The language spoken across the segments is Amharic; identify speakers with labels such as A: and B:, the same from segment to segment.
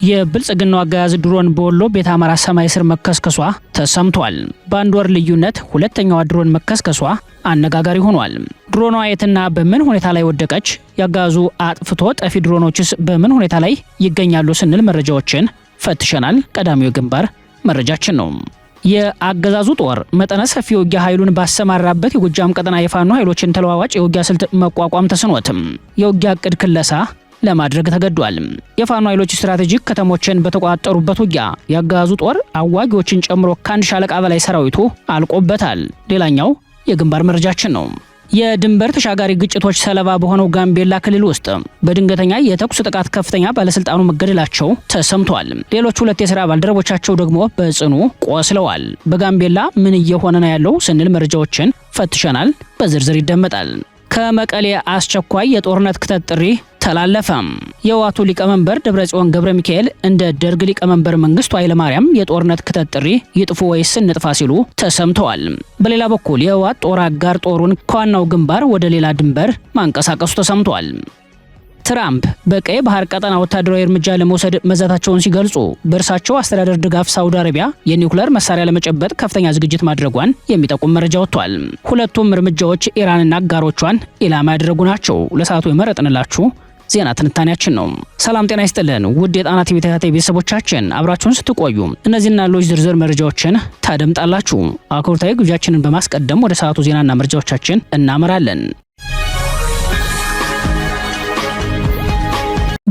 A: የብልጽግናው አገዛዝ ድሮን በወሎ ቤተ አማራ ሰማይ ስር መከስከሷ ተሰምቷል። በአንድ ወር ልዩነት ሁለተኛዋ ድሮን መከስከሷ አነጋጋሪ ሆኗል። ድሮኗ የትና በምን ሁኔታ ላይ ወደቀች? ያጋዙ አጥፍቶ ጠፊ ድሮኖችስ በምን ሁኔታ ላይ ይገኛሉ ስንል መረጃዎችን ፈትሸናል። ቀዳሚው ግንባር መረጃችን ነው። የአገዛዙ ጦር መጠነ ሰፊ የውጊያ ኃይሉን ባሰማራበት የጎጃም ቀጠና የፋኖ ኃይሎችን ተለዋዋጭ የውጊያ ስልት መቋቋም ተስኖትም የውጊያ እቅድ ክለሳ ለማድረግ ተገዷል። የፋኖ ኃይሎች ስትራቴጂክ ከተሞችን በተቋጠሩበት ውጊያ ያጋዙ ጦር አዋጊዎችን ጨምሮ ከአንድ ሻለቃ በላይ ሰራዊቱ አልቆበታል። ሌላኛው የግንባር መረጃችን ነው። የድንበር ተሻጋሪ ግጭቶች ሰለባ በሆነው ጋምቤላ ክልል ውስጥ በድንገተኛ የተኩስ ጥቃት ከፍተኛ ባለስልጣኑ መገደላቸው ተሰምቷል። ሌሎች ሁለት የሥራ ባልደረቦቻቸው ደግሞ በጽኑ ቆስለዋል። በጋምቤላ ምን እየሆነ ነው ያለው ስንል መረጃዎችን ፈትሸናል። በዝርዝር ይደመጣል። ከመቀሌ አስቸኳይ የጦርነት ክተት ጥሪ ተላለፈም። የህወሓቱ ሊቀመንበር ደብረጽዮን ገብረ ሚካኤል እንደ ደርግ ሊቀመንበር መንግስቱ ኃይለማርያም የጦርነት ክተት ጥሪ ይጥፉ ወይስ እንጥፋ ሲሉ ተሰምተዋል። በሌላ በኩል የህወሓት ጦር አጋር ጦሩን ከዋናው ግንባር ወደ ሌላ ድንበር ማንቀሳቀሱ ተሰምቷል። ትራምፕ በቀይ ባህር ቀጠና ወታደራዊ እርምጃ ለመውሰድ መዛታቸውን ሲገልጹ በእርሳቸው አስተዳደር ድጋፍ ሳውዲ አረቢያ የኒውክሌር መሳሪያ ለመጨበጥ ከፍተኛ ዝግጅት ማድረጓን የሚጠቁም መረጃ ወጥቷል። ሁለቱም እርምጃዎች ኢራንና አጋሮቿን ኢላማ ያደረጉ ናቸው። ለሰዓቱ የመረጥንላችሁ ዜና ትንታኔያችን ነው። ሰላም ጤና ይስጥልን ውድ የጣና ቲቪ ተከታታይ ቤተሰቦቻችን፣ አብራችሁን ስትቆዩ እነዚህና ሌሎች ዝርዝር መረጃዎችን ታደምጣላችሁ። አክብሮታዊ ግብዣችንን በማስቀደም ወደ ሰዓቱ ዜናና መረጃዎቻችን እናመራለን።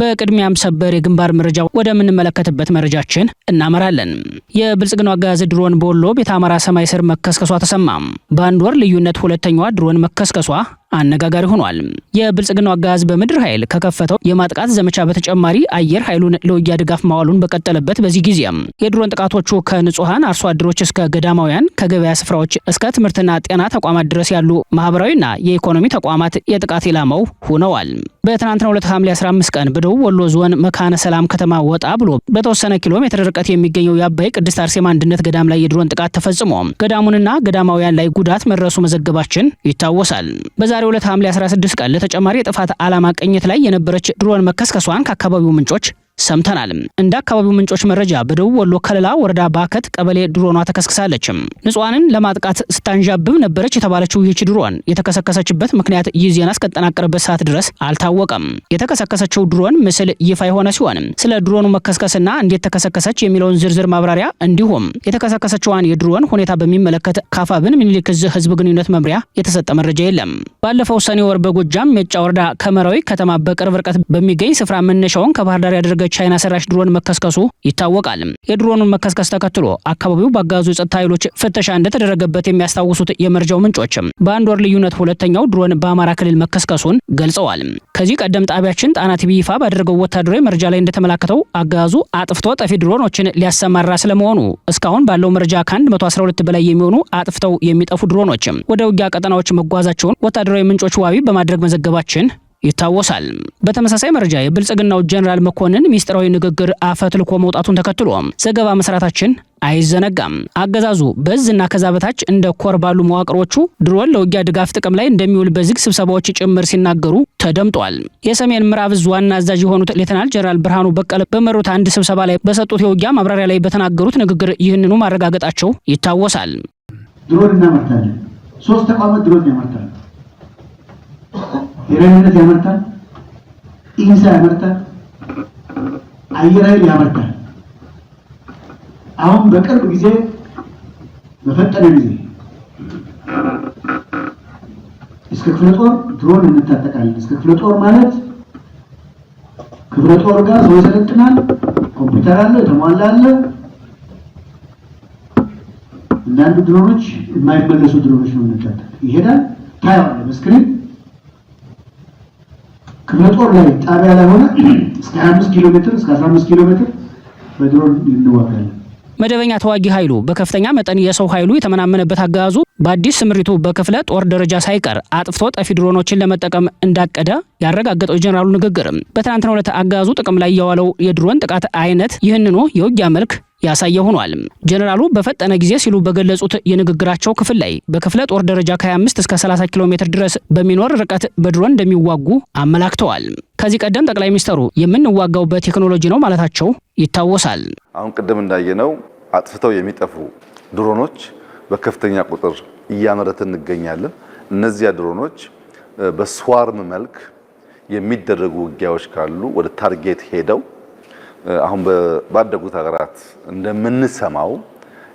A: በቅድሚያም ሰበር የግንባር መረጃ ወደምንመለከትበት መረጃችን እናመራለን። የብልጽግናው አገዛዝ ድሮን በወሎ ቤተ አማራ ሰማይ ስር መከስከሷ ተሰማ። በአንድ ወር ልዩነት ሁለተኛዋ ድሮን መከስከሷ አነጋጋሪ ሆኗል። የብልጽግናው አገዛዝ በምድር ኃይል ከከፈተው የማጥቃት ዘመቻ በተጨማሪ አየር ኃይሉን ለውጊያ ድጋፍ ማዋሉን በቀጠለበት በዚህ ጊዜ የድሮን ጥቃቶቹ ከንጹሃን አርሶ አደሮች እስከ ገዳማውያን፣ ከገበያ ስፍራዎች እስከ ትምህርትና ጤና ተቋማት ድረስ ያሉ ማህበራዊና የኢኮኖሚ ተቋማት የጥቃት ኢላማው ሆነዋል። በትናንትናው ዕለት ሐምሌ 15 ቀን በደቡብ ወሎ ዞን መካነ ሰላም ከተማ ወጣ ብሎ በተወሰነ ኪሎ ሜትር ርቀት የሚገኘው የአባይ ቅድስት አርሴማ አንድነት ገዳም ላይ የድሮን ጥቃት ተፈጽሞ ገዳሙንና ገዳማውያን ላይ ጉዳት መድረሱ መዘገባችን ይታወሳል። በዛሬው ዕለት ሐምሌ 16 ቀን ለተጨማሪ የጥፋት ዓላማ ቅኝት ላይ የነበረች ድሮን መከስከሷን ከአካባቢው ምንጮች ሰምተናል። እንደ አካባቢው ምንጮች መረጃ በደቡብ ወሎ ከለላ ወረዳ ባከት ቀበሌ ድሮኗ ተከስክሳለች። ንጹሃንን ለማጥቃት ስታንዣብብ ነበረች የተባለችው ይህች ድሮን የተከሰከሰችበት ምክንያት ይህ ዜና እስከተጠናቀረበት ሰዓት ድረስ አልታወቀም። የተከሰከሰችው ድሮን ምስል ይፋ የሆነ ሲሆን ስለ ድሮኑ መከስከስና እንዴት ተከሰከሰች የሚለውን ዝርዝር ማብራሪያ እንዲሁም የተከሰከሰችዋን የድሮን ሁኔታ በሚመለከት ካፋብን ምኒልክ ዕዝ ህዝብ ግንኙነት መምሪያ የተሰጠ መረጃ የለም። ባለፈው ሰኔ ወር በጎጃም ሜጫ ወረዳ ከመራዊ ከተማ በቅርብ ርቀት በሚገኝ ስፍራ መነሻውን ከባህር ዳር ያደረገ ቻይና ሰራሽ ድሮን መከስከሱ ይታወቃል። የድሮኑን መከስከስ ተከትሎ አካባቢው በአገዛዙ የጸጥታ ኃይሎች ፍተሻ እንደተደረገበት የሚያስታውሱት የመረጃው ምንጮች በአንድ ወር ልዩነት ሁለተኛው ድሮን በአማራ ክልል መከስከሱን ገልጸዋል። ከዚህ ቀደም ጣቢያችን ጣና ቲቪ ይፋ ባደረገው ወታደራዊ መረጃ ላይ እንደተመላከተው አገዛዙ አጥፍቶ ጠፊ ድሮኖችን ሊያሰማራ ስለመሆኑ እስካሁን ባለው መረጃ ከ112 በላይ የሚሆኑ አጥፍተው የሚጠፉ ድሮኖች ወደ ውጊያ ቀጠናዎች መጓዛቸውን ወታደራዊ ምንጮች ዋቢ በማድረግ መዘገባችን ይታወሳል። በተመሳሳይ መረጃ የብልጽግናው ጀነራል መኮንን ሚስጥራዊ ንግግር አፈትልኮ መውጣቱን ተከትሎ ዘገባ መስራታችን አይዘነጋም። አገዛዙ በዝና ከዛ በታች እንደ ኮር ባሉ መዋቅሮቹ ድሮን ለውጊያ ድጋፍ ጥቅም ላይ እንደሚውል በዝግ ስብሰባዎች ጭምር ሲናገሩ ተደምጧል። የሰሜን ምዕራብ ዕዝ ዋና አዛዥ የሆኑት ሌተናል ጀነራል ብርሃኑ በቀለ በመሩት አንድ ስብሰባ ላይ በሰጡት የውጊያ ማብራሪያ ላይ በተናገሩት ንግግር ይህንኑ ማረጋገጣቸው ይታወሳል።
B: ድሮን እናመርታለን። 3 ተቋማት ድሮን ያመርታሉ። የረህነት ያመርታል፣ ኢንሳ ያመርታል፣ አየር ኃይል ያመርታል። አሁን በቅርብ ጊዜ በፈጠነ ጊዜ እስከ ክፍለ ጦር ድሮን እንታጠቃለን። እስከ ክፍለ ጦር ማለት ክፍለ ጦር ጋር ሰው ይሰለጥናል፣ ኮምፒውተር አለ፣ የተሟላ አለ። አንዳንዱ ድሮኖች የማይመለሱ ድሮኖች ነው እንታጠቅ ይሄዳል። ታያለህ በስክሪን ክፍለ ጦር ላይ ጣቢያ ላይ ሆነ እስከ 25 ኪሎ ሜትር እስከ 15 ኪሎ ሜትር በድሮን እንዋጋለን።
A: መደበኛ ተዋጊ ኃይሉ በከፍተኛ መጠን የሰው ኃይሉ የተመናመነበት አገዛዙ በአዲስ ስምሪቱ በክፍለ ጦር ደረጃ ሳይቀር አጥፍቶ ጠፊ ድሮኖችን ለመጠቀም እንዳቀደ ያረጋገጠው የጀነራሉ ንግግር በትናንትናው ዕለት አገዛዙ ጥቅም ላይ የዋለው የድሮን ጥቃት አይነት ይህንኑ የውጊያ መልክ ያሳየ ሆኗል። ጀነራሉ በፈጠነ ጊዜ ሲሉ በገለጹት የንግግራቸው ክፍል ላይ በክፍለ ጦር ደረጃ ከ25 እስከ 30 ኪሎ ሜትር ድረስ በሚኖር ርቀት በድሮን እንደሚዋጉ አመላክተዋል። ከዚህ ቀደም ጠቅላይ ሚኒስትሩ የምንዋጋው በቴክኖሎጂ ነው ማለታቸው ይታወሳል።
C: አሁን ቀደም እንዳየነው አጥፍተው የሚጠፉ ድሮኖች በከፍተኛ ቁጥር እያመረትን እንገኛለን። እነዚያ ድሮኖች በስዋርም መልክ የሚደረጉ ውጊያዎች ካሉ ወደ ታርጌት ሄደው አሁን ባደጉት ሀገራት እንደምንሰማው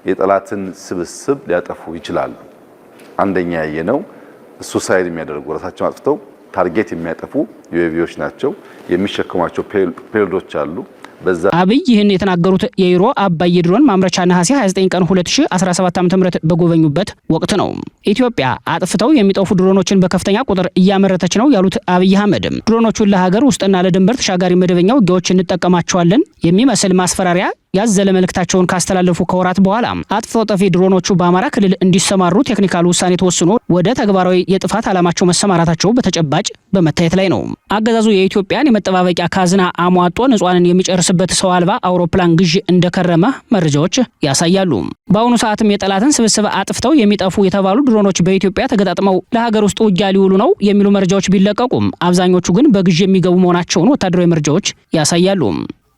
C: የጠላትን ስብስብ ሊያጠፉ ይችላሉ። አንደኛ ያየነው ሱሳይድ የሚያደርጉ ራሳቸውን አጥፍተው ታርጌት የሚያጠፉ ዩኤቪዎች ናቸው። የሚሸከሟቸው ፔሎዶች አሉ።
A: አብይ ይህን የተናገሩት የዩሮ አባይ የድሮን ማምረቻ ነሐሴ 29 ቀን 2017 ዓ.ም በጎበኙበት ወቅት ነው። ኢትዮጵያ አጥፍተው የሚጠፉ ድሮኖችን በከፍተኛ ቁጥር እያመረተች ነው ያሉት አብይ አህመድ ድሮኖቹን ለሀገር ውስጥና ለድንበር ተሻጋሪ መደበኛ ውጊያዎች እንጠቀማቸዋለን የሚመስል ማስፈራሪያ ያዘለ መልእክታቸውን ካስተላለፉ ከወራት በኋላ አጥፍቶ ጠፊ ድሮኖቹ በአማራ ክልል እንዲሰማሩ ቴክኒካል ውሳኔ ተወስኖ ወደ ተግባራዊ የጥፋት ዓላማቸው መሰማራታቸው በተጨባጭ በመታየት ላይ ነው። አገዛዙ የኢትዮጵያን የመጠባበቂያ ካዝና አሟጦ ንጹሃንን የሚጨርስበት ሰው አልባ አውሮፕላን ግዥ እንደከረመ መረጃዎች ያሳያሉ። በአሁኑ ሰዓትም የጠላትን ስብስብ አጥፍተው የሚጠፉ የተባሉ ድሮኖች በኢትዮጵያ ተገጣጥመው ለሀገር ውስጥ ውጊያ ሊውሉ ነው የሚሉ መረጃዎች ቢለቀቁም አብዛኞቹ ግን በግዥ የሚገቡ መሆናቸውን ወታደራዊ መረጃዎች ያሳያሉ።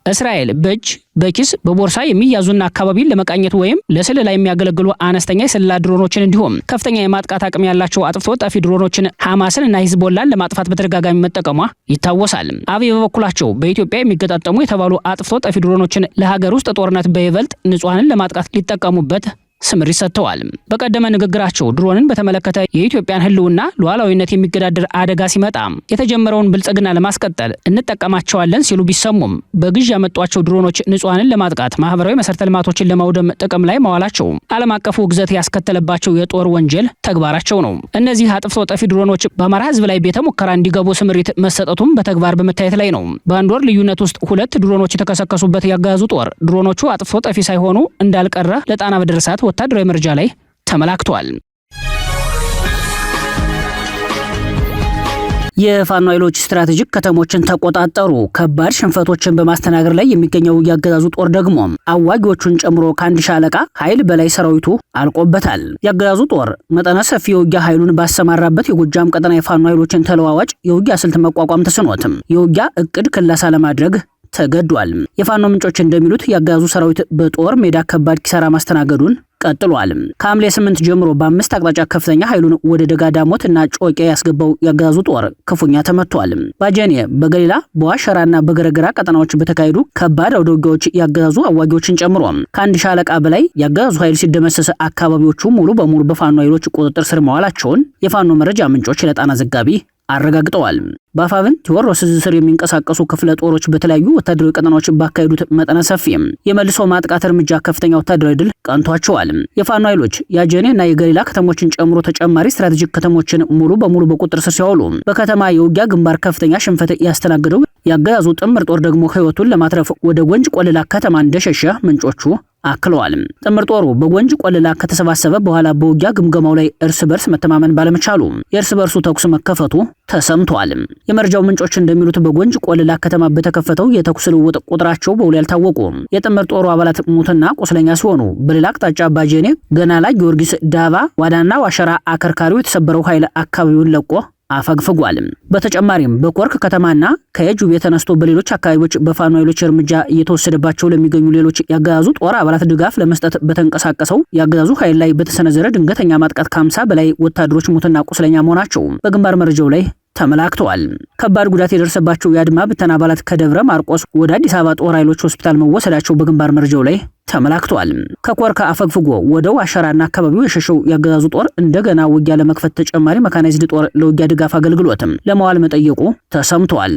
A: እስራኤል በእጅ በኪስ በቦርሳ የሚያዙና አካባቢን ለመቃኘት ወይም ለስለላ የሚያገለግሉ አነስተኛ የስለላ ድሮኖችን እንዲሁም ከፍተኛ የማጥቃት አቅም ያላቸው አጥፍቶ ጠፊ ድሮኖችን ሐማስን እና ሂዝቦላን ለማጥፋት በተደጋጋሚ መጠቀሟ ይታወሳል። አብይ በበኩላቸው በኢትዮጵያ የሚገጣጠሙ የተባሉ አጥፍቶ ጠፊ ድሮኖችን ለሀገር ውስጥ ጦርነት በይበልጥ ንጹሃንን ለማጥቃት ሊጠቀሙበት ስምሪት ሰጥተዋል። በቀደመ ንግግራቸው ድሮንን በተመለከተ የኢትዮጵያን ሕልውና ሉዓላዊነት የሚገዳደር አደጋ ሲመጣ የተጀመረውን ብልጽግና ለማስቀጠል እንጠቀማቸዋለን ሲሉ ቢሰሙም በግዥ ያመጧቸው ድሮኖች ንጹሃንን ለማጥቃት ማህበራዊ መሰረተ ልማቶችን ለማውደም ጥቅም ላይ መዋላቸው ዓለም አቀፉ ውግዘት ያስከተለባቸው የጦር ወንጀል ተግባራቸው ነው። እነዚህ አጥፍቶ ጠፊ ድሮኖች በአማራ ሕዝብ ላይ ቤተ ሙከራ እንዲገቡ ስምሪት መሰጠቱም በተግባር በመታየት ላይ ነው። በአንድ ወር ልዩነት ውስጥ 2 ድሮኖች የተከሰከሱበት ያገዛዙ ጦር ድሮኖቹ አጥፍቶ ጠፊ ሳይሆኑ እንዳልቀረ ለጣና በደረሳት ወታደራዊ መረጃ ላይ ተመላክቷል። የፋኖ ኃይሎች ስትራቴጂክ ከተሞችን ተቆጣጠሩ። ከባድ ሽንፈቶችን በማስተናገድ ላይ የሚገኘው ያገዛዙ ጦር ደግሞ አዋጊዎቹን ጨምሮ ከአንድ ሻለቃ ኃይል በላይ ሰራዊቱ አልቆበታል። ያገዛዙ ጦር መጠነ ሰፊ የውጊያ ኃይሉን ባሰማራበት የጎጃም ቀጠና የፋኖ ኃይሎችን ተለዋዋጭ የውጊያ ስልት መቋቋም ተስኖትም የውጊያ እቅድ ክለሳ ለማድረግ ተገዷል። የፋኖ ምንጮች እንደሚሉት ያገዛዙ ሰራዊት በጦር ሜዳ ከባድ ኪሳራ ማስተናገዱን ቀጥሏል። ከሐምሌ 8 ጀምሮ በ5 አቅጣጫ ከፍተኛ ኃይሉን ወደ ደጋዳሞት እና ጮቄ ያስገባው ያገዛዙ ጦር ክፉኛ ተመቷል። ባጀኔ፣ በገሊላ፣ በዋሸራና በገረገራ ቀጠናዎች በተካሄዱ ከባድ አውደ ውጊያዎች ያገዛዙ አዋጊዎችን ጨምሮ ከአንድ ሻለቃ በላይ ያገዛዙ ኃይል ሲደመሰስ አካባቢዎቹ ሙሉ በሙሉ በፋኖ ኃይሎች ቁጥጥር ስር መዋላቸውን የፋኖ መረጃ ምንጮች ለጣና ዘጋቢ አረጋግጠዋል። በአፋብን ቴዎድሮስ ስር የሚንቀሳቀሱ ክፍለ ጦሮች በተለያዩ ወታደራዊ ቀጠናዎች ባካሄዱት መጠነ ሰፊ የመልሶ ማጥቃት እርምጃ ከፍተኛ ወታደራዊ ድል ቀንቷቸዋል። የፋኖ ኃይሎች የአጀኔ እና የገሊላ ከተሞችን ጨምሮ ተጨማሪ ስትራቴጂክ ከተሞችን ሙሉ በሙሉ በቁጥጥር ስር ሲያውሉ በከተማ የውጊያ ግንባር ከፍተኛ ሽንፈት ያስተናገደው ያገዛዙ ጥምር ጦር ደግሞ ህይወቱን ለማትረፍ ወደ ጎንጅ ቆለላ ከተማ እንደሸሸ ምንጮቹ አክለዋል። ጥምር ጦሩ በጎንጅ ቆለላ ከተሰባሰበ በኋላ በውጊያ ግምገማው ላይ እርስ በርስ መተማመን ባለመቻሉ የእርስ በርሱ ተኩስ መከፈቱ ተሰምቷል። የመረጃው ምንጮች እንደሚሉት በጎንጅ ቆለላ ከተማ በተከፈተው የተኩስ ልውውጥ ቁጥራቸው በውል ያልታወቁ የጥምር ጦሩ አባላት ሙትና ቁስለኛ ሲሆኑ በሌላ አቅጣጫ ባጀኔ፣ ገናላ፣ ጊዮርጊስ፣ ዳባ፣ ዋዳና ዋሸራ አከርካሪው የተሰበረው ኃይል አካባቢውን ለቆ አፈግፍጓል። በተጨማሪም በኮርክ ከተማና ከየጁቤ ተነስቶ በሌሎች አካባቢዎች በፋኖ ኃይሎች እርምጃ እየተወሰደባቸው ለሚገኙ ሌሎች ያገዛዙ ጦር አባላት ድጋፍ ለመስጠት በተንቀሳቀሰው ያገዛዙ ኃይል ላይ በተሰነዘረ ድንገተኛ ማጥቃት ከ50 በላይ ወታደሮች ሙትና ቁስለኛ መሆናቸው በግንባር መረጃው ላይ ተመላክተዋል። ከባድ ጉዳት የደረሰባቸው የአድማ ብተና አባላት ከደብረ ማርቆስ ወደ አዲስ አበባ ጦር ኃይሎች ሆስፒታል መወሰዳቸው በግንባር መረጃው ላይ ተመላክቷል። ከኮርካ አፈግፍጎ ወደ ዋሸራና አካባቢው የሸሸው ያገዛዙ ጦር እንደገና ውጊያ ለመክፈት ተጨማሪ መካናይዝድ ጦር ለውጊያ ድጋፍ አገልግሎትም ለማዋል መጠየቁ ተሰምቷል።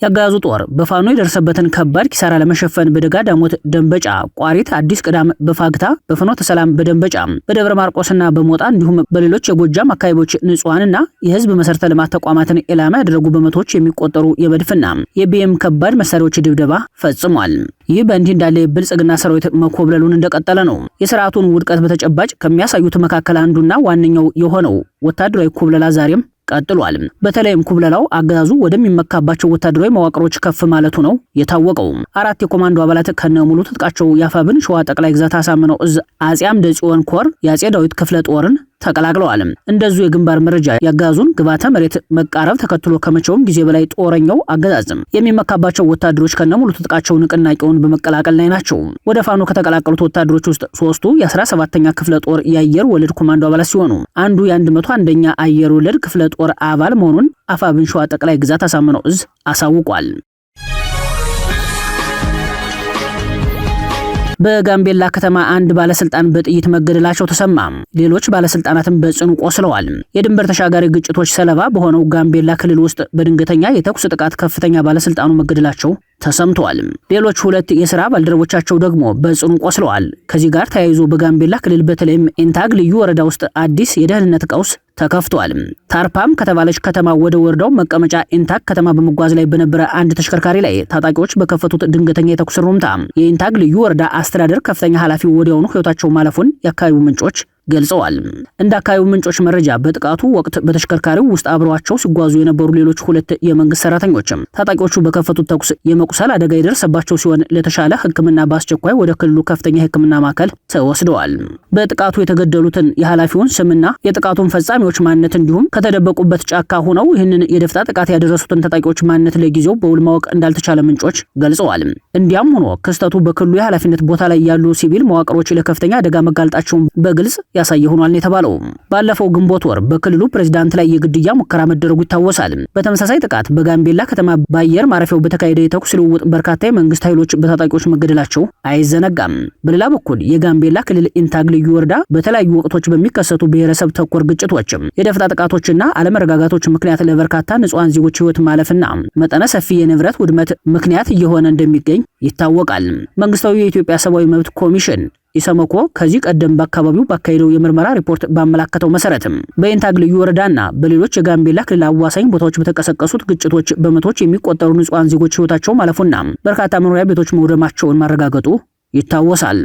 A: ያገዛዙ ጦር በፋኖ የደረሰበትን ከባድ ኪሳራ ለመሸፈን በደጋ ዳሞት፣ ደንበጫ፣ ቋሪት፣ አዲስ ቅዳም፣ በፋግታ፣ በፍኖተ ሰላም፣ በደንበጫ፣ በደብረ ማርቆስና በሞጣ እንዲሁም በሌሎች የጎጃም አካባቢዎች ንጹሃንና የህዝብ መሰረተ ልማት ተቋማትን ኢላማ ያደረጉ በመቶዎች የሚቆጠሩ የመድፍና የቢኤም ከባድ መሳሪያዎች ድብደባ ፈጽሟል። ይህ በእንዲህ እንዳለ የብልጽግና ሰራዊት መኮብለሉን እንደቀጠለ ነው። የስርዓቱን ውድቀት በተጨባጭ ከሚያሳዩት መካከል አንዱና ዋነኛው የሆነው ወታደራዊ ኩብለላ ዛሬም ቀጥሏል። በተለይም ኩብለላው አገዛዙ ወደሚመካባቸው ወታደራዊ መዋቅሮች ከፍ ማለቱ ነው የታወቀው። 4 የኮማንዶ አባላት ከነሙሉ ትጥቃቸው የአፋብን ሸዋ ጠቅላይ ግዛት አሳምነው እዝ አጼ አምደ ጽዮን ኮር የአጼ ዳዊት ክፍለ ጦርን ተቀላቅለዋል። እንደዚሁ የግንባር መረጃ ያጋዙን ግባተ መሬት መቃረብ ተከትሎ ከመቼውም ጊዜ በላይ ጦረኛው አገዛዝም የሚመካባቸው ወታደሮች ከነሙሉ ትጥቃቸው ንቅናቄውን በመቀላቀል ላይ ናቸው። ወደ ፋኖ ከተቀላቀሉት ወታደሮች ውስጥ 3ቱ የ17ኛ ክፍለ ጦር የአየር ወለድ ኮማንዶ አባላት ሲሆኑ አንዱ የ101ኛ አየር ወለድ ክፍለ ጦር አባል መሆኑን አፋብን ሸዋ ጠቅላይ ግዛት አሳምነው እዝ አሳውቋል። በጋምቤላ ከተማ አንድ ባለስልጣን በጥይት መገደላቸው ተሰማ። ሌሎች ባለስልጣናትም በጽኑ ቆስለዋል። የድንበር ተሻጋሪ ግጭቶች ሰለባ በሆነው ጋምቤላ ክልል ውስጥ በድንገተኛ የተኩስ ጥቃት ከፍተኛ ባለስልጣኑ መገደላቸው ተሰምቷል። ሌሎች 2 የሥራ ባልደረቦቻቸው ደግሞ በጽኑ ቆስለዋል። ከዚህ ጋር ተያይዞ በጋምቤላ ክልል በተለይም ኢንታግ ልዩ ወረዳ ውስጥ አዲስ የደህንነት ቀውስ ተከፍቷል። ታርፓም ከተባለች ከተማ ወደ ወረዳው መቀመጫ ኢንታግ ከተማ በመጓዝ ላይ በነበረ አንድ ተሽከርካሪ ላይ ታጣቂዎች በከፈቱት ድንገተኛ የተኩስ ሩምታ የኢንታግ ልዩ ወረዳ አስተዳደር ከፍተኛ ኃላፊው ወዲያውኑ ሕይወታቸው ማለፉን የአካባቢው ምንጮች ገልጸዋል። እንደ አካባቢው ምንጮች መረጃ በጥቃቱ ወቅት በተሽከርካሪው ውስጥ አብረዋቸው ሲጓዙ የነበሩ ሌሎች 2 የመንግስት ሰራተኞችም ታጣቂዎቹ በከፈቱት ተኩስ የመቁሰል አደጋ የደረሰባቸው ሲሆን ለተሻለ ሕክምና በአስቸኳይ ወደ ክልሉ ከፍተኛ የሕክምና ማዕከል ተወስደዋል። በጥቃቱ የተገደሉትን የኃላፊውን ስምና የጥቃቱን ፈጻሚዎች ማንነት እንዲሁም ከተደበቁበት ጫካ ሆነው ይህንን የደፈጣ ጥቃት ያደረሱትን ታጣቂዎች ማንነት ለጊዜው በውል ማወቅ እንዳልተቻለ ምንጮች ገልጸዋል። እንዲያም ሆኖ ክስተቱ በክልሉ የኃላፊነት ቦታ ላይ ያሉ ሲቪል መዋቅሮች ለከፍተኛ አደጋ መጋለጣቸውን በግልጽ ያሳየ ሆኗል የተባለው ባለፈው ግንቦት ወር በክልሉ ፕሬዝዳንት ላይ የግድያ ሙከራ መደረጉ ይታወሳል። በተመሳሳይ ጥቃት በጋምቤላ ከተማ በአየር ማረፊያው በተካሄደ የተኩስ ልውውጥ በርካታ የመንግስት ኃይሎች በታጣቂዎች መገደላቸው አይዘነጋም። በሌላ በኩል የጋምቤላ ክልል ኢንታግ ልዩ ወረዳ በተለያዩ ወቅቶች በሚከሰቱ ብሔረሰብ ተኮር ግጭቶች፣ የደፈጣ ጥቃቶችና አለመረጋጋቶች ምክንያት ለበርካታ ንጹሃን ዜጎች ህይወት ማለፍና መጠነ ሰፊ የንብረት ውድመት ምክንያት እየሆነ እንደሚገኝ ይታወቃል። መንግስታዊ የኢትዮጵያ ሰብአዊ መብት ኮሚሽን ኢሰመኮ ከዚህ ቀደም በአካባቢው ባካሄደው የምርመራ ሪፖርት ባመላከተው መሰረትም በኢንታግ ልዩ ወረዳና በሌሎች የጋምቤላ ክልል አዋሳኝ ቦታዎች በተቀሰቀሱት ግጭቶች በመቶዎች የሚቆጠሩ ንጹሃን ዜጎች ህይወታቸው ማለፉና በርካታ መኖሪያ ቤቶች መውደማቸውን ማረጋገጡ ይታወሳል።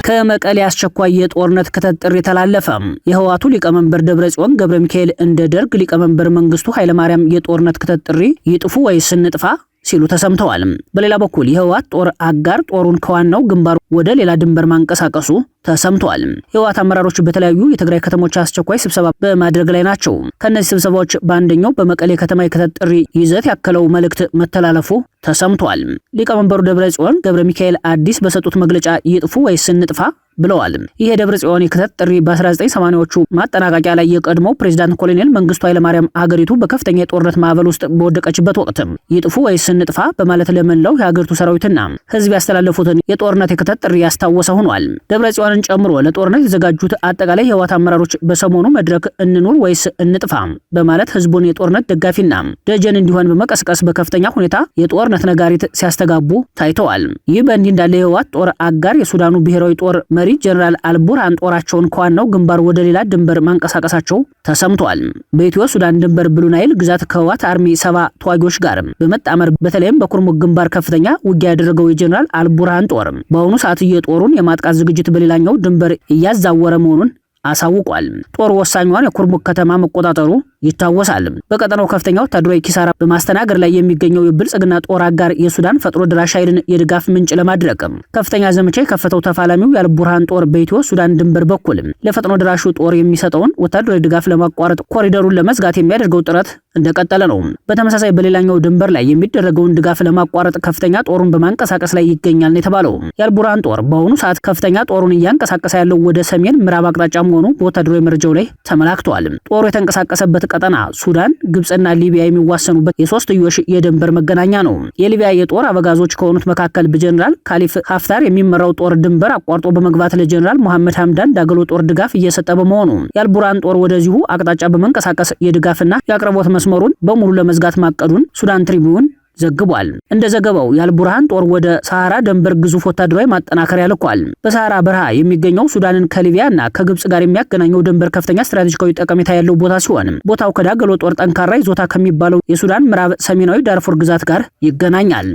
A: ከመቀሌ አስቸኳይ የጦርነት ክተት ጥሪ ተላለፈ። የህወሓቱ ሊቀመንበር ደብረጽዮን ገብረ ሚካኤል እንደ ደርግ ሊቀመንበር መንግስቱ ኃይለማርያም የጦርነት ክተት ጥሪ ይጥፉ ወይስ እንጥፋ ሲሉ ተሰምተዋል። በሌላ በኩል የህወሓት ጦር አጋር ጦሩን ከዋናው ግንባር ወደ ሌላ ድንበር ማንቀሳቀሱ ተሰምቷል። የህወሓት አመራሮች በተለያዩ የትግራይ ከተሞች አስቸኳይ ስብሰባ በማድረግ ላይ ናቸው። ከነዚህ ስብሰባዎች በአንደኛው በመቀሌ ከተማ የክተት ጥሪ ይዘት ያከለው መልእክት መተላለፉ ተሰምቷል። ሊቀመንበሩ ደብረጽዮን ገብረ ሚካኤል አዲስ በሰጡት መግለጫ ይጥፉ ወይስ እንጥፋ ብለዋል። ይሄ ደብረጽዮን የክተት ጥሪ በ1980ዎቹ ማጠናቀቂያ ላይ የቀድሞው ፕሬዝዳንት ኮሎኔል መንግስቱ ኃይለማርያም አገሪቱ በከፍተኛ የጦርነት ማዕበል ውስጥ በወደቀችበት ወቅት ይጥፉ ወይስ እንጥፋ በማለት ለመላው የሀገሪቱ ሰራዊትና ህዝብ ያስተላለፉትን የጦርነት የክተት ጥሪ ያስታወሰ ሆኗል። ደብረጽዮንን ጨምሮ ለጦርነት የተዘጋጁት አጠቃላይ የህወሓት አመራሮች በሰሞኑ መድረክ እንኑር ወይስ እንጥፋ በማለት ህዝቡን የጦርነት ደጋፊና ደጀን እንዲሆን በመቀስቀስ በከፍተኛ ሁኔታ የጦርነት ነጋሪት ሲያስተጋቡ ታይተዋል። ይህ በእንዲህ እንዳለ የህወሓት ጦር አጋር የሱዳኑ ብሔራዊ ጦር መሪ ጀነራል አልቡርሃን ጦራቸውን ከዋናው ግንባር ወደ ሌላ ድንበር ማንቀሳቀሳቸው ተሰምቷል። በኢትዮ ሱዳን ድንበር ብሉ ናይል ግዛት ከህወሓት አርሚ 70 ተዋጊዎች ጋር በመጣመር በተለይም በኩርሙክ ግንባር ከፍተኛ ውጊያ ያደረገው የጀነራል አልቡርሃን ጦር በአሁኑ ሰዓት የጦሩን የማጥቃት ዝግጅት በሌላኛው ድንበር እያዛወረ መሆኑን አሳውቋል። ጦር ወሳኛዋን የኩርሙክ ከተማ መቆጣጠሩ ይታወሳል። በቀጠናው ከፍተኛ ወታደራዊ ኪሳራ በማስተናገድ ላይ የሚገኘው የብልጽግና ጦር አጋር የሱዳን ፈጥኖ ድራሽ ኃይልን የድጋፍ ምንጭ ለማድረግ ከፍተኛ ዘመቻ የከፈተው ተፋላሚው የአልቡርሃን ጦር በኢትዮ ሱዳን ድንበር በኩል ለፈጥኖ ድራሹ ጦር የሚሰጠውን ወታደራዊ ድጋፍ ለማቋረጥ ኮሪደሩን ለመዝጋት የሚያደርገው ጥረት እንደቀጠለ ነው። በተመሳሳይ በሌላኛው ድንበር ላይ የሚደረገውን ድጋፍ ለማቋረጥ ከፍተኛ ጦሩን በማንቀሳቀስ ላይ ይገኛል የተባለው የአልቡርሃን ጦር በአሁኑ ሰዓት ከፍተኛ ጦሩን እያንቀሳቀሰ ያለው ወደ ሰሜን ምዕራብ አቅጣጫ መሆኑ በወታደራዊ መረጃው ላይ ተመላክቷል። ጦሩ የተንቀሳቀሰበት ቀጠና ሱዳን፣ ግብጽና ሊቢያ የሚዋሰኑበት የሶስትዮሽ የድንበር መገናኛ ነው። የሊቢያ የጦር አበጋዞች ከሆኑት መካከል በጀነራል ካሊፍ ሀፍታር የሚመራው ጦር ድንበር አቋርጦ በመግባት ለጀነራል መሐመድ ሐምዳን ዳገሎ ጦር ድጋፍ እየሰጠ በመሆኑ የአልቡርሃን ጦር ወደዚሁ አቅጣጫ በመንቀሳቀስ የድጋፍና የአቅርቦት መስመሩን በሙሉ ለመዝጋት ማቀዱን ሱዳን ትሪቢዩን ዘግቧል። እንደ ዘገባው የአልቡርሃን ጦር ወደ ሰሃራ ድንበር ግዙፍ ወታደራዊ ማጠናከሪያ ልኳል። በሰሃራ በረሃ የሚገኘው ሱዳንን ከሊቢያና ከግብጽ ጋር የሚያገናኘው ድንበር ከፍተኛ ስትራቴጂካዊ ጠቀሜታ ያለው ቦታ ሲሆን ቦታው ከዳገሎ ጦር ጠንካራ ይዞታ ከሚባለው የሱዳን ምዕራብ ሰሜናዊ ዳርፉር ግዛት ጋር ይገናኛል።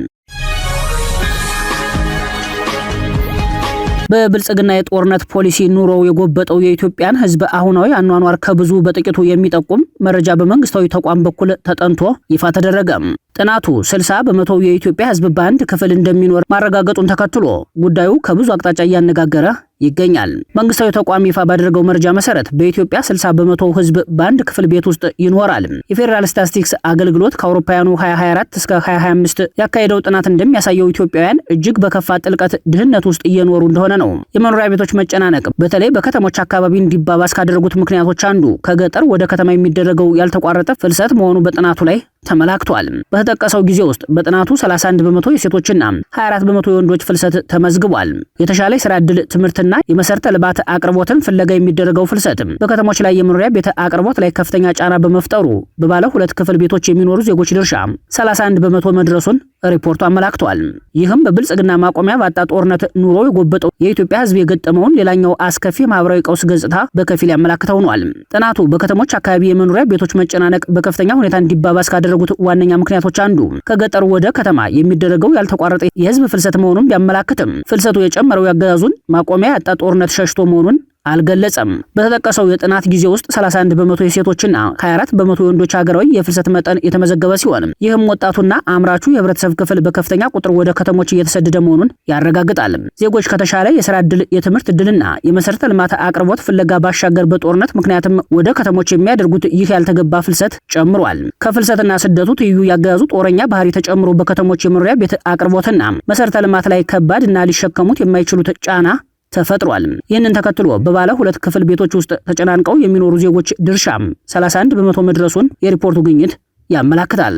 A: በብልጽግና የጦርነት ፖሊሲ ኑሮው የጎበጠው የኢትዮጵያን ሕዝብ አሁናዊ አኗኗር ከብዙ በጥቂቱ የሚጠቁም መረጃ በመንግስታዊ ተቋም በኩል ተጠንቶ ይፋ ተደረገ። ጥናቱ 60 በመቶ የኢትዮጵያ ሕዝብ በአንድ ክፍል እንደሚኖር ማረጋገጡን ተከትሎ ጉዳዩ ከብዙ አቅጣጫ እያነጋገረ ይገኛል። መንግስታዊ ተቋም ይፋ ባደረገው መረጃ መሰረት በኢትዮጵያ 60 በመቶ ሕዝብ በአንድ ክፍል ቤት ውስጥ ይኖራል። የፌዴራል ስታቲስቲክስ አገልግሎት ከአውሮፓውያኑ 2024 እስከ 2025 ያካሄደው ጥናት እንደሚያሳየው ኢትዮጵያውያን እጅግ በከፋ ጥልቀት ድህነት ውስጥ እየኖሩ እንደሆነ ነው። የመኖሪያ ቤቶች መጨናነቅ በተለይ በከተሞች አካባቢ እንዲባባስ ካደረጉት ምክንያቶች አንዱ ከገጠር ወደ ከተማ የሚደረገው ያልተቋረጠ ፍልሰት መሆኑ በጥናቱ ላይ ተመላክቷል። በተጠቀሰው ጊዜ ውስጥ በጥናቱ 31 በመቶ የሴቶችና 24 በመቶ የወንዶች ፍልሰት ተመዝግቧል። የተሻለ የሥራ ዕድል፣ ትምህርትና የመሰረተ ልማት አቅርቦትን ፍለጋ የሚደረገው ፍልሰት በከተሞች ላይ የመኖሪያ ቤት አቅርቦት ላይ ከፍተኛ ጫና በመፍጠሩ በባለ ሁለት ክፍል ቤቶች የሚኖሩ ዜጎች ድርሻ 31 በመቶ መድረሱን ሪፖርቱ አመላክቷል። ይህም በብልጽግና ማቆሚያ ባጣ ጦርነት ኑሮ የጎበጠው የኢትዮጵያ ሕዝብ የገጠመውን ሌላኛው አስከፊ ማህበራዊ ቀውስ ገጽታ በከፊል ያመላክተው ሆኗል። ጥናቱ በከተሞች አካባቢ የመኖሪያ ቤቶች መጨናነቅ በከፍተኛ ሁኔታ እንዲባባስ ካደረጉት ዋነኛ ምክንያቶች አንዱ ከገጠር ወደ ከተማ የሚደረገው ያልተቋረጠ የህዝብ ፍልሰት መሆኑን ቢያመላክትም ፍልሰቱ የጨመረው ያገዛዙን ማቆሚያ ያጣ ጦርነት ሸሽቶ መሆኑን አልገለጸም። በተጠቀሰው የጥናት ጊዜ ውስጥ 31 በመቶ የሴቶችና 24 በመቶ የወንዶች ሀገራዊ የፍልሰት መጠን የተመዘገበ ሲሆን ይህም ወጣቱና አምራቹ የህብረተሰብ ክፍል በከፍተኛ ቁጥር ወደ ከተሞች እየተሰደደ መሆኑን ያረጋግጣል። ዜጎች ከተሻለ የሥራ ዕድል፣ የትምህርት ዕድልና የመሰረተ ልማት አቅርቦት ፍለጋ ባሻገር በጦርነት ምክንያትም ወደ ከተሞች የሚያደርጉት ይህ ያልተገባ ፍልሰት ጨምሯል። ከፍልሰትና ስደቱ ትይዩ ያገዛዙ ጦረኛ ባህሪ ተጨምሮ በከተሞች የመኖሪያ ቤት አቅርቦትና መሰረተ ልማት ላይ ከባድና ሊሸከሙት የማይችሉት ጫና ተፈጥሯል። ይህንን ተከትሎ በባለ ሁለት ክፍል ቤቶች ውስጥ ተጨናንቀው የሚኖሩ ዜጎች ድርሻም 31 በመቶ መድረሱን የሪፖርቱ ግኝት ያመላክታል።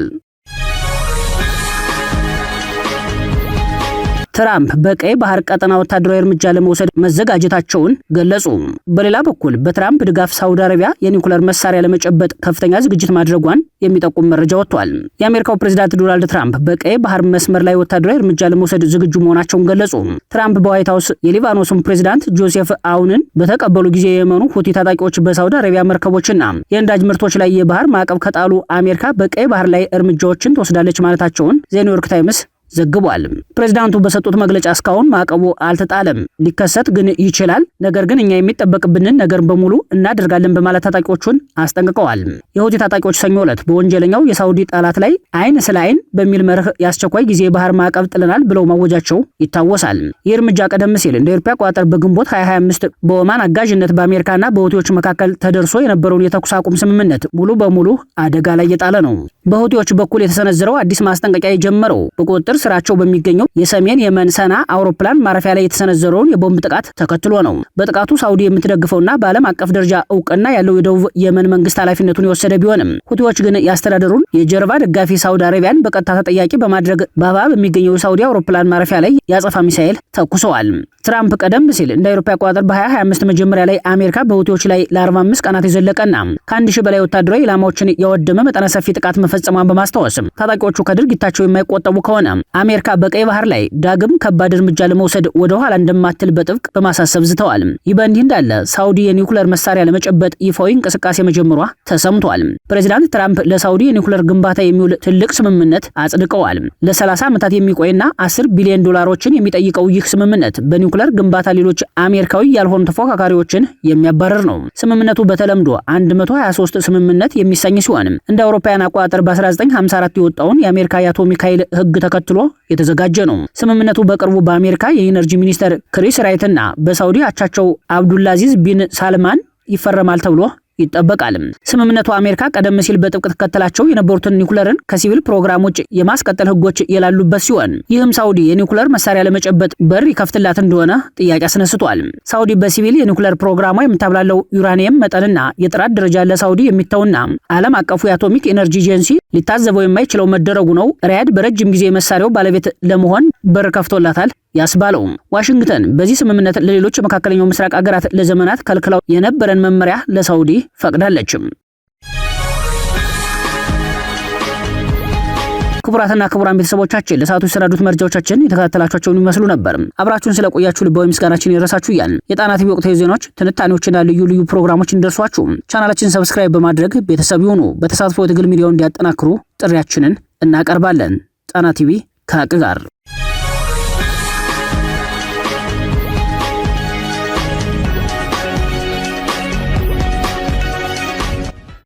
A: ትራምፕ በቀይ ባህር ቀጠና ወታደራዊ እርምጃ ለመውሰድ መዘጋጀታቸውን ገለጹ። በሌላ በኩል በትራምፕ ድጋፍ ሳውዲ አረቢያ የኒውክሌር መሳሪያ ለመጨበጥ ከፍተኛ ዝግጅት ማድረጓን የሚጠቁም መረጃ ወጥቷል። የአሜሪካው ፕሬዝዳንት ዶናልድ ትራምፕ በቀይ ባህር መስመር ላይ ወታደራዊ እርምጃ ለመውሰድ ዝግጁ መሆናቸውን ገለጹ። ትራምፕ በዋይት ሀውስ የሊባኖስን ፕሬዝዳንት ጆሴፍ አውንን በተቀበሉ ጊዜ የየመኑ ሁቲ ታጣቂዎች በሳውዲ አረቢያ መርከቦችና የነዳጅ ምርቶች ላይ የባህር ማዕቀብ ከጣሉ አሜሪካ በቀይ ባህር ላይ እርምጃዎችን ትወስዳለች ማለታቸውን ዘ ኒውዮርክ ታይምስ ዘግቧል። ፕሬዝዳንቱ በሰጡት መግለጫ እስካሁን ማዕቀቡ አልተጣለም፣ ሊከሰት ግን ይችላል፣ ነገር ግን እኛ የሚጠበቅብንን ነገር በሙሉ እናደርጋለን በማለት ታጣቂዎቹን አስጠንቅቀዋል። የሁቲ ታጣቂዎች ሰኞ ዕለት በወንጀለኛው የሳውዲ ጠላት ላይ አይን ስለ አይን በሚል መርህ የአስቸኳይ ጊዜ የባህር ማዕቀብ ጥለናል ብለው ማወጃቸው ይታወሳል። ይህ እርምጃ ቀደም ሲል እንደ አውሮፓ አቆጣጠር በግንቦት 2025 በኦማን አጋዥነት በአሜሪካና በሁቲዎች መካከል ተደርሶ የነበረውን የተኩስ አቁም ስምምነት ሙሉ በሙሉ አደጋ ላይ የጣለ ነው። በሁቲዎች በኩል የተሰነዘረው አዲስ ማስጠንቀቂያ የጀመረው በቁጥጥር ስራቸው በሚገኘው የሰሜን የመን ሰና አውሮፕላን ማረፊያ ላይ የተሰነዘረውን የቦምብ ጥቃት ተከትሎ ነው። በጥቃቱ ሳውዲ የምትደግፈውና በዓለም አቀፍ ደረጃ እውቅና ያለው የደቡብ የመን መንግስት ኃላፊነቱን የወሰደ ቢሆንም ሁቲዎች ግን ያስተዳደሩን የጀርባ ደጋፊ ሳውዲ አረቢያን በቀጥታ ተጠያቂ በማድረግ በአባ በሚገኘው የሳውዲ አውሮፕላን ማረፊያ ላይ ያጸፋ ሚሳኤል ተኩሰዋል። ትራምፕ ቀደም ሲል እንደ አውሮፓ አቆጣጠር በ2025 መጀመሪያ ላይ አሜሪካ በሁቲዎች ላይ ለ45 ቀናት የዘለቀና ከ1000 በላይ ወታደራዊ ኢላማዎችን ያወደመ መጠነ ሰፊ ጥቃት መፈጸሟን በማስታወስ ታጣቂዎቹ ከድርጊታቸው የማይቆጠቡ ከሆነ አሜሪካ በቀይ ባህር ላይ ዳግም ከባድ እርምጃ ለመውሰድ ወደ ኋላ እንደማትል በጥብቅ በማሳሰብ ዝተዋል። ይህ በእንዲህ እንዳለ ሳውዲ የኒውክሌር መሳሪያ ለመጨበጥ ይፋዊ እንቅስቃሴ መጀመሯ ተሰምቷል። ፕሬዚዳንት ትራምፕ ለሳውዲ የኒውክሌር ግንባታ የሚውል ትልቅ ስምምነት አጽድቀዋል። ለ30 ዓመታት የሚቆይና 10 ቢሊዮን ዶላሮችን የሚጠይቀው ይህ ስምምነት በኒውክሌር ግንባታ ሌሎች አሜሪካዊ ያልሆኑ ተፎካካሪዎችን የሚያባረር ነው። ስምምነቱ በተለምዶ 123 ስምምነት የሚሰኝ ሲሆን እንደ አውሮፓውያን አቆጣጠር በ1954 የወጣውን የአሜሪካ የአቶሚክ ኃይል ሕግ ተከትሎ የተዘጋጀ ነው። ስምምነቱ በቅርቡ በአሜሪካ የኢነርጂ ሚኒስተር ክሪስ ራይትና በሳውዲ አቻቸው አብዱልአዚዝ ቢን ሳልማን ይፈረማል ተብሎ ይጠበቃል። ስምምነቱ አሜሪካ ቀደም ሲል በጥብቅ ተከተላቸው የነበሩትን ኒውክሌርን ከሲቪል ፕሮግራሞች የማስቀጠል ህጎች የላሉበት ሲሆን ይህም ሳውዲ የኒውክሌር መሳሪያ ለመጨበጥ በር ይከፍትላት እንደሆነ ጥያቄ አስነስቷል። ሳውዲ በሲቪል የኒውክሌር ፕሮግራሟ የምታብላለው ዩራኒየም መጠንና የጥራት ደረጃ ለሳውዲ የሚተውና ዓለም አቀፉ የአቶሚክ ኤነርጂ ኤጀንሲ ሊታዘበው የማይችለው መደረጉ ነው ሪያድ በረጅም ጊዜ መሳሪያው ባለቤት ለመሆን በር ከፍቶላታል ያስባለው። ዋሽንግተን በዚህ ስምምነት ለሌሎች የመካከለኛው ምስራቅ አገራት ለዘመናት ከልክለው የነበረን መመሪያ ለሳውዲ ፈቅዳለች። ክቡራትና ክቡራን ቤተሰቦቻችን ለሰዓቱ የሰናዱት መረጃዎቻችን የተከታተላችኋቸውን ይመስሉ ነበር። አብራችሁን ስለቆያችሁ ልባዊ ምስጋናችን ይድረሳችሁ እያልን የጣና ቲቪ ወቅታዊ ዜናዎች፣ ትንታኔዎችና ልዩ ልዩ ፕሮግራሞች እንደርሷችሁ ቻናላችንን ሰብስክራይብ በማድረግ ቤተሰብ ይሁኑ። በተሳትፎ የትግል ሚዲያውን እንዲያጠናክሩ ጥሪያችንን እናቀርባለን። ጣና ቲቪ ከሀቅ ጋር